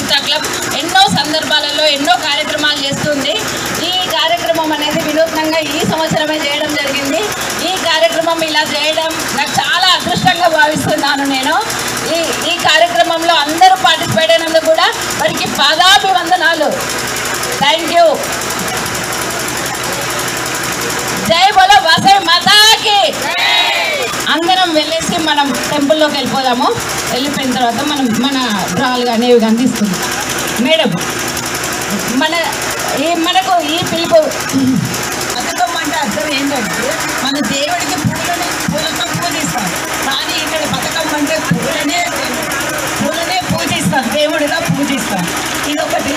Vanitha club ఎన్నో సందర్భాలలో ఎన్నో కార్యక్రమాలు చేస్తుంది. ఈ కార్యక్రమం అనేది వినూత్నంగా ఈ సంవత్సరమే చేయడం జరిగింది. ఈ కార్యక్రమం ఇలా చేయడం నాకు చాలా అదృష్టంగా భావిస్తున్నాను. నేను ఈ కార్యక్రమంలో అందరూ పార్టిసిపేట్ అయినందుకు కూడా వారికి పాదాభివందనాలు. Thank you. జై బోలో వసై మాతాకి. అందరం వెళ్ళేసి మనం టెంపుల్లోకి వెళ్ళిపోదాము. వెళ్ళిపోయిన తర్వాత మన డ్రాలు కానీ ఇవి కానీ తీసుకుందాం. మేడం మనకు ఈ పిలుపు బతుకమ్మ అంటే అర్థం ఏంటంటే మన దేవుడికి పూలతో పూజిస్తాం. కానీ ఇక్కడ బతుకమ్మ అంటే పూలనే పూజిస్తాం, దేవుడిగా పూజిస్తాం. ఇదొకటి.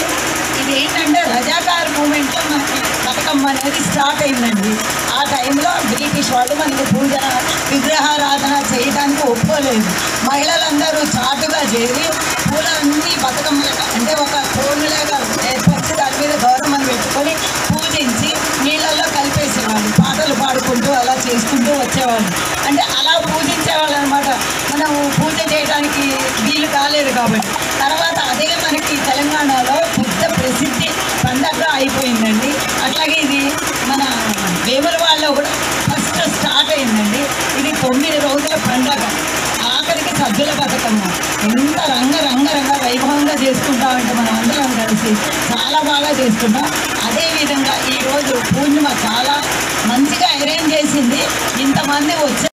ఇది ఏంటంటే రజాకార్ మూమెంట్లో మనకి బతుకమ్మ అనేది స్టార్ట్ అయిందండి. ఆ టైంలో బ్రిటిష్ వాళ్ళు మనకి పూజన విగ్రహారాధన చేయడానికి ఒప్పుకోలేదు. మహిళలందరూ చాటుగా చేరి పూలన్నీ బతుకమ్మలుగా అంటే ఒక కోనులాగా ఏర్పరిచి దాని మీద గౌరవం పెట్టుకొని పూజించి నీళ్ళల్లో కలిపేసేవాళ్ళు. పాటలు పాడుకుంటూ అలా చేసుకుంటూ వచ్చేవాళ్ళు. అంటే అలా పూజించేవాళ్ళు అనమాట. మనం పూజ చేయడానికి వీలు కాలేదు కాబట్టి. తర్వాత అదే మనకి తెలంగాణలో పెద్ద ప్రసిద్ధి పండగ అయిపోయిందండి. అట్లాగే ఇది మన వేములవాడలో కూడా ఫస్ట్ స్టార్ట్ అయిందండి. ఇది 9 రోజుల పండగ. ఆఖరికి సద్దుల బతుకమ్మ ఎంత రంగ వైభవంగా చేసుకుంటామంటే మనం అందరం కలిసి చాలా బాగా చేసుకుంటాం. అదేవిధంగా ఈరోజు పూర్ణిమ చాలా మంచిగా అరేంజ్ చేసింది. ఇంతమంది వచ్చారు.